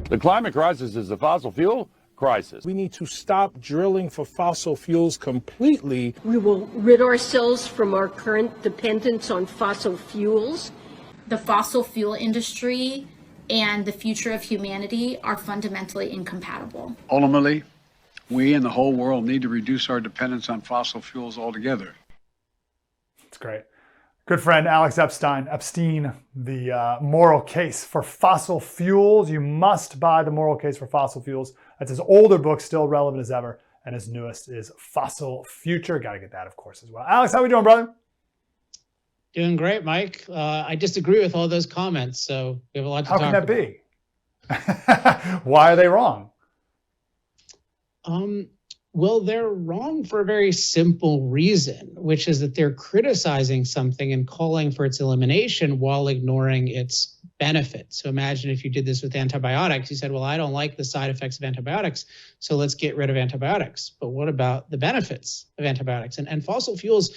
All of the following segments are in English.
The climate crisis is a fossil fuel crisis. We need to stop drilling for fossil fuels completely. We will rid ourselves from our current dependence on fossil fuels. The fossil fuel industry and the future of humanity are fundamentally incompatible. Ultimately, we and the whole world need to reduce our dependence on fossil fuels altogether. That's great. Good friend Alex Epstein, the moral case for fossil fuels. You must buy The Moral Case for Fossil Fuels. That's his older book, still relevant as ever. And his newest is Fossil Future. Got to get that, of course, as well. Alex, how are we doing, brother? Doing great, Mike. I disagree with all those comments, so we have a lot to talk about. How can that be? Why are they wrong? Well, they're wrong for a very simple reason, which is that they're criticizing something and calling for its elimination while ignoring its benefits. So imagine if you did this with antibiotics. You said, well, I don't like the side effects of antibiotics, so let's get rid of antibiotics. But what about the benefits of antibiotics? And fossil fuels,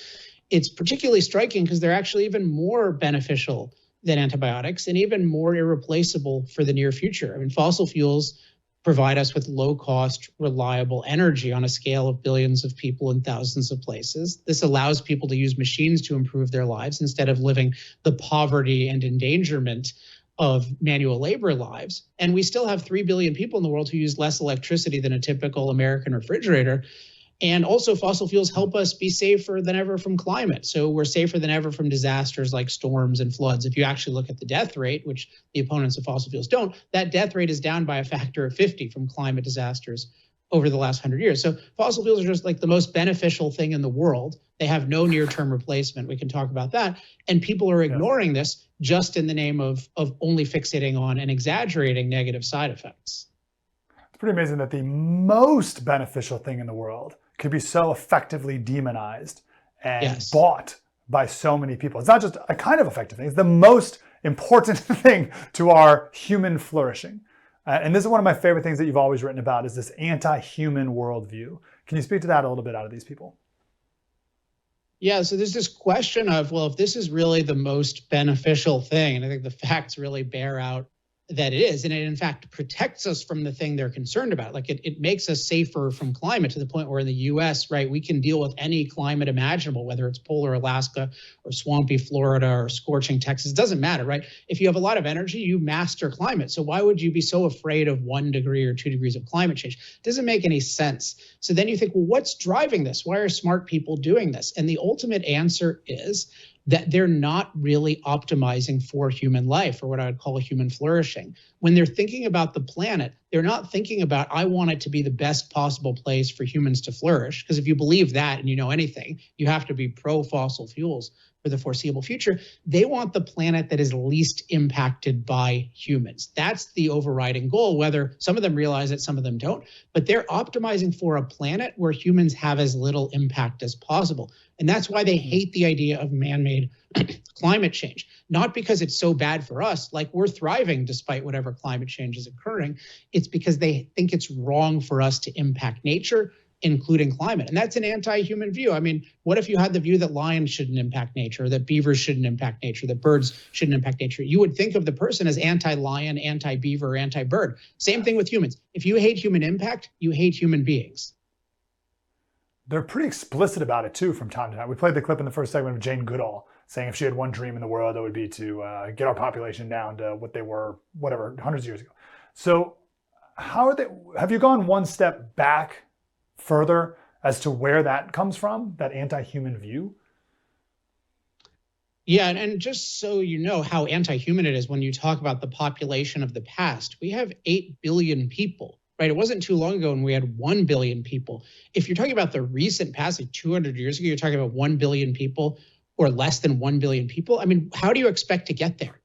it's particularly striking because they're actually even more beneficial than antibiotics and even more irreplaceable for the near future. I mean, fossil fuels provide us with low-cost, reliable energy on a scale of billions of people in thousands of places. This allows people to use machines to improve their lives instead of living the poverty and endangerment of manual labor lives. And we still have 3 billion people in the world who use less electricity than a typical American refrigerator. And also fossil fuels help us be safer than ever from climate. So we're safer than ever from disasters like storms and floods. If you actually look at the death rate, which the opponents of fossil fuels don't, that death rate is down by a factor of 50 from climate disasters over the last 100 years. So fossil fuels are just like the most beneficial thing in the world. They have no near-term replacement. We can talk about that. And people are ignoring this just in the name of only fixating on and exaggerating negative side effects. It's pretty amazing that the most beneficial thing in the world could be so effectively demonized and bought by so many people. It's not just a kind of effective thing. It's the most important thing to our human flourishing. And this is one of my favorite things that you've always written about is this anti-human worldview. Can you speak to that a little bit out of these people? Yeah, so there's this question of, well, if this is really the most beneficial thing, and I think the facts really bear out that it is, and it in fact protects us from the thing they're concerned about. Like it makes us safer from climate to the point where in the US, right, we can deal with any climate imaginable, whether it's polar Alaska or swampy Florida or scorching Texas, it doesn't matter, right? If you have a lot of energy, you master climate. So why would you be so afraid of 1 degree or 2 degrees of climate change? It doesn't make any sense. So then you think, well, what's driving this? Why are smart people doing this? And the ultimate answer is that they're not really optimizing for human life or what I would call human flourishing. When they're thinking about the planet, they're not thinking about, I want it to be the best possible place for humans to flourish. Because if you believe that and you know anything, you have to be pro-fossil fuels for the foreseeable future. They want the planet that is least impacted by humans. That's the overriding goal, whether some of them realize it, some of them don't. But they're optimizing for a planet where humans have as little impact as possible. And that's why they hate the idea of man-made climate change. Not because it's so bad for us, like we're thriving despite whatever climate change is occurring. It's because they think it's wrong for us to impact nature, including climate. And that's an anti-human view. I mean, what if you had the view that lions shouldn't impact nature, that beavers shouldn't impact nature, that birds shouldn't impact nature? You would think of the person as anti-lion, anti-beaver, anti-bird. Same thing with humans. If you hate human impact, you hate human beings. They're pretty explicit about it too from time to time. We played the clip in the first segment of Jane Goodall saying if she had one dream in the world, it would be to get our population down to what they were, whatever, hundreds of years ago. So how are they, have you gone one step back further as to where that comes from, that anti-human view? Yeah, and just so you know how anti-human it is when you talk about the population of the past, we have 8 billion people, right? It wasn't too long ago when we had 1 billion people. If you're talking about the recent past, like 200 years ago, you're talking about 1 billion people or less than 1 billion people. I mean, how do you expect to get there?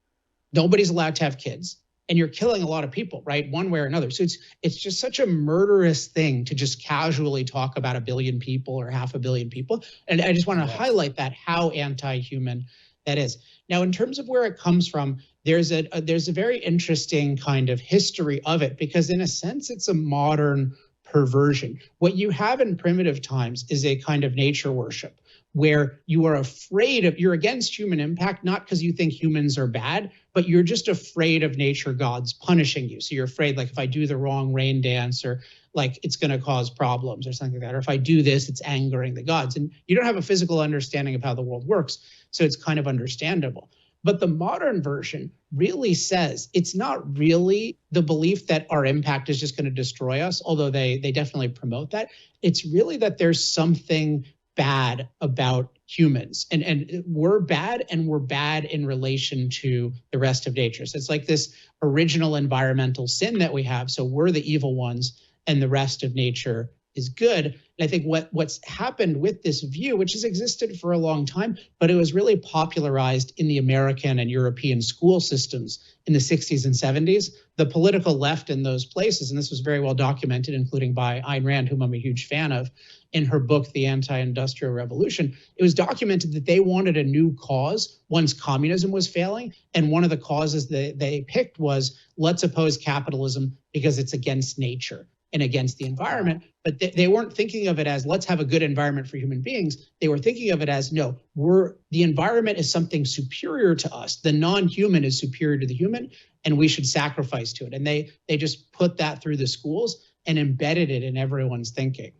Nobody's allowed to have kids. And you're killing a lot of people, right? One way or another. So it's just such a murderous thing to just casually talk about 1 billion people or 500 million people. And I just want to highlight that, how anti-human that is. Now, in terms of where it comes from, there's a very interesting kind of history of it, because in a sense, it's a modern perversion. What you have in primitive times is a kind of nature worship, where you are afraid of, you're against human impact, not because you think humans are bad, but you're just afraid of nature gods punishing you. So you're afraid, like, if I do the wrong rain dance, or like it's going to cause problems or something like that, or if I do this, it's angering the gods. And you don't have a physical understanding of how the world works, so it's kind of understandable. But the modern version really says it's not really the belief that our impact is just going to destroy us, although they definitely promote that. It's really that there's something bad about humans, and we're bad, and we're bad in relation to the rest of nature. So it's like this original environmental sin that we have. So we're the evil ones, and the rest of nature is good. And I think what's happened with this view, which has existed for a long time, but it was really popularized in the American and European school systems in the 60s and 70s, the political left in those places, and this was very well documented, including by Ayn Rand, whom I'm a huge fan of, in her book, The Anti-Industrial Revolution. It was documented that they wanted a new cause once communism was failing. And one of the causes that they picked was, let's oppose capitalism because it's against nature and against the environment. But they weren't thinking of it as, let's have a good environment for human beings. They were thinking of it as, no, the environment is something superior to us. The non-human is superior to the human, and we should sacrifice to it. And they just put that through the schools and embedded it in everyone's thinking.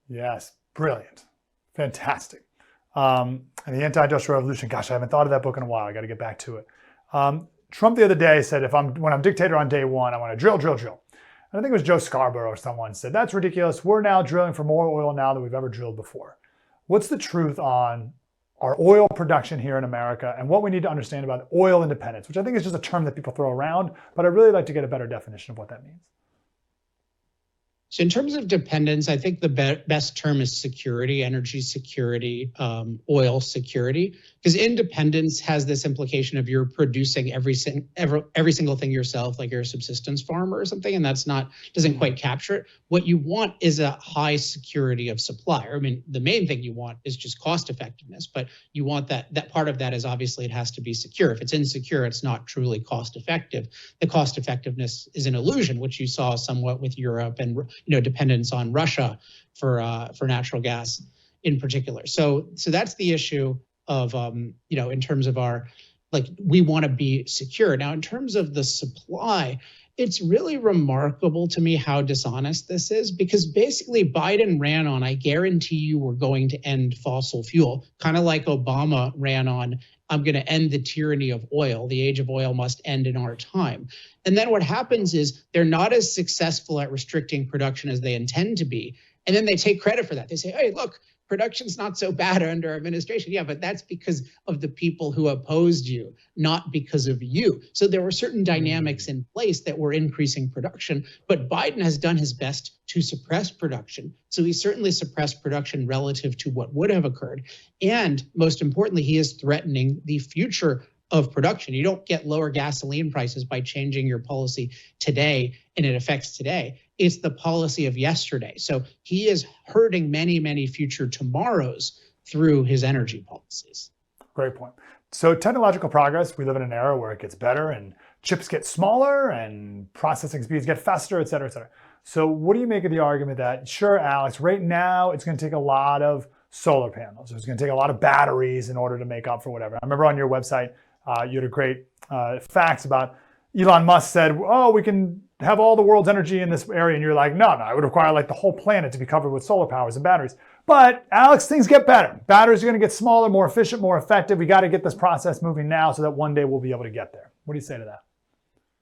Yes, brilliant. Fantastic. And the Anti-Industrial Revolution, gosh, I haven't thought of that book in a while. I got to get back to it. Trump the other day said, when I'm dictator on day one, I want to drill, drill, drill. And I think it was Joe Scarborough or someone said, that's ridiculous. We're now drilling for more oil now than we've ever drilled before. What's the truth on our oil production here in America and what we need to understand about oil independence, which I think is just a term that people throw around, but I'd really like to get a better definition of what that means. So in terms of dependence, I think the best term is security, energy security, oil security, because independence has this implication of you're producing every single thing yourself, like you're a subsistence farmer or something, and doesn't quite capture it. What you want is a high security of supply. I mean, the main thing you want is just cost effectiveness, but you want that part of that is obviously it has to be secure. If it's insecure, it's not truly cost effective. The cost effectiveness is an illusion, which you saw somewhat with Europe and dependence on Russia for natural gas in particular. So that's the issue of in terms of our, we want to be secure. Now, in terms of the supply, it's really remarkable to me how dishonest this is, because basically Biden ran on, I guarantee you we're going to end fossil fuel, kind of like Obama ran on, I'm going to end the tyranny of oil. The age of oil must end in our time. And then what happens is they're not as successful at restricting production as they intend to be. And then they take credit for that. They say, hey, look, production's not so bad under our administration. Yeah, but that's because of the people who opposed you, not because of you. So there were certain dynamics in place that were increasing production, but Biden has done his best to suppress production. So he certainly suppressed production relative to what would have occurred. And most importantly, he is threatening the future of production. You don't get lower gasoline prices by changing your policy today and it affects today. It's the policy of yesterday. So he is hurting many, many future tomorrows through his energy policies. Great point. So technological progress, we live in an era where it gets better and chips get smaller and processing speeds get faster, et cetera, et cetera. So what do you make of the argument that, sure, Alex, right now it's going to take a lot of solar panels. It's going to take a lot of batteries in order to make up for whatever. I remember on your website, you had a great facts about Elon Musk said, oh, we can have all the world's energy in this area. And you're like, no, I would require the whole planet to be covered with solar powers and batteries. But Alex, things get better. Batteries are going to get smaller, more efficient, more effective. We got to get this process moving now so that one day we'll be able to get there. What do you say to that?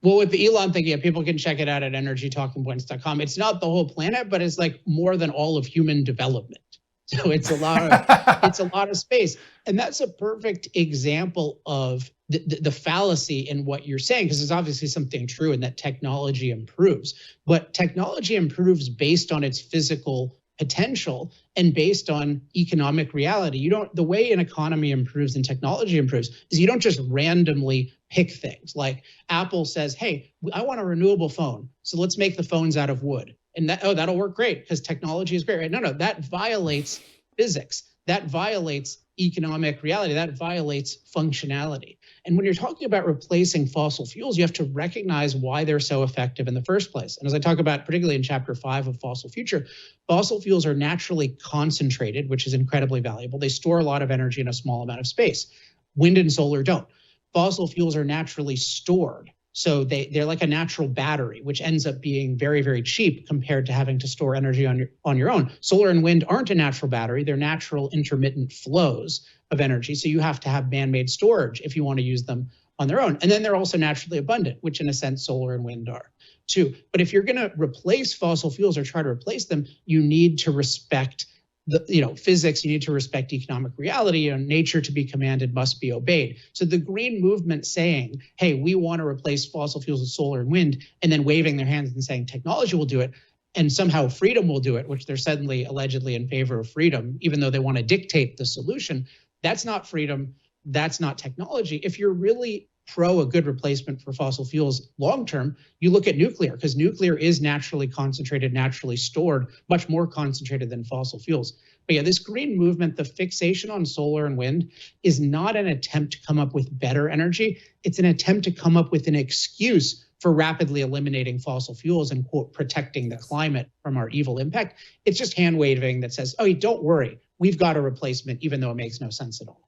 Well, with the Elon thing, people can check it out at energytalkingpoints.com. It's not the whole planet, but it's more than all of human development. So it's a lot of space. And that's a perfect example of the fallacy in what you're saying, because there's obviously something true in that technology improves. But technology improves based on its physical potential and based on economic reality. The way an economy improves and technology improves is you don't just randomly pick things. Like Apple says, hey, I want a renewable phone, so let's make the phones out of wood. And that'll work great because technology is great, right? No, that violates physics. That violates economic reality. That violates functionality. And when you're talking about replacing fossil fuels, you have to recognize why they're so effective in the first place. And as I talk about, particularly in chapter 5 of Fossil Future, fossil fuels are naturally concentrated, which is incredibly valuable. They store a lot of energy in a small amount of space. Wind and solar don't. fossil fuels are naturally stored. So they're like a natural battery, which ends up being very, very cheap compared to having to store energy on your own. Solar and wind aren't a natural battery. They're natural intermittent flows of energy. So you have to have man-made storage if you want to use them on their own. And then they're also naturally abundant, which in a sense solar and wind are too. But if you're going to replace fossil fuels or try to replace them, you need to respect the physics, you need to respect economic reality, and nature to be commanded must be obeyed. So the green movement saying, hey, we want to replace fossil fuels with solar and wind, and then waving their hands and saying technology will do it, and somehow freedom will do it, which they're suddenly allegedly in favor of freedom, even though they want to dictate the solution. That's not freedom. That's not technology. If you're really pro a good replacement for fossil fuels long-term, you look at nuclear, because nuclear is naturally concentrated, naturally stored, much more concentrated than fossil fuels. But yeah, this green movement, the fixation on solar and wind is not an attempt to come up with better energy. It's an attempt to come up with an excuse for rapidly eliminating fossil fuels and, quote, protecting the climate from our evil impact. It's just hand waving that says, oh, don't worry, we've got a replacement, even though it makes no sense at all.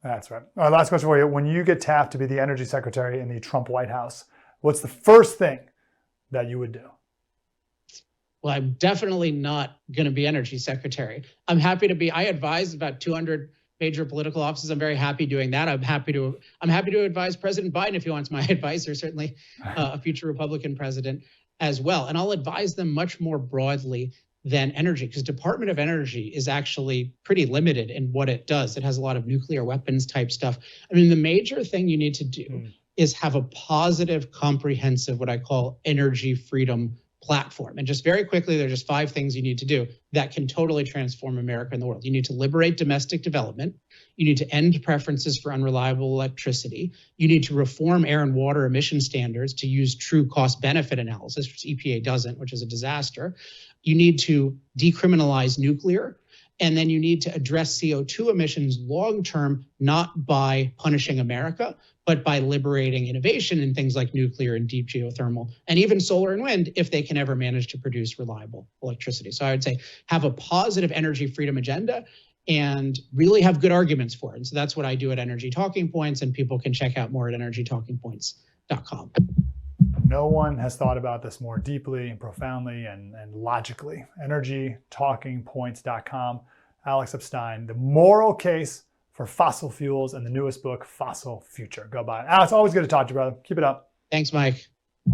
That's right. All right, last question for you. When you get tapped to be the energy secretary in the Trump White House, what's the first thing that you would do? Well, I'm definitely not going to be energy secretary. I'm happy to be. I advise about 200 major political offices. I'm very happy doing that. I'm happy to advise President Biden if he wants my advice, or certainly a future Republican president as well. And I'll advise them much more broadly than energy, because Department of Energy is actually pretty limited in what it does. It has a lot of nuclear weapons type stuff. I mean, the major thing you need to do is have a positive, comprehensive, what I call energy freedom platform. And just very quickly, there are just 5 things you need to do that can totally transform America and the world. You need to liberate domestic development. You need to end preferences for unreliable electricity. You need to reform air and water emission standards to use true cost-benefit analysis, which EPA doesn't, which is a disaster. You need to decriminalize nuclear. And then you need to address CO2 emissions long-term, not by punishing America, but by liberating innovation in things like nuclear and deep geothermal, and even solar and wind, if they can ever manage to produce reliable electricity. So I would say have a positive energy freedom agenda and really have good arguments for it. And so that's what I do at Energy Talking Points, and people can check out more at energytalkingpoints.com. No one has thought about this more deeply and profoundly and logically. EnergyTalkingPoints.com. Alex Epstein, The Moral Case for Fossil Fuels, and the newest book, Fossil Future. Go buy it. Alex, always good to talk to you, brother. Keep it up. Thanks, Mike.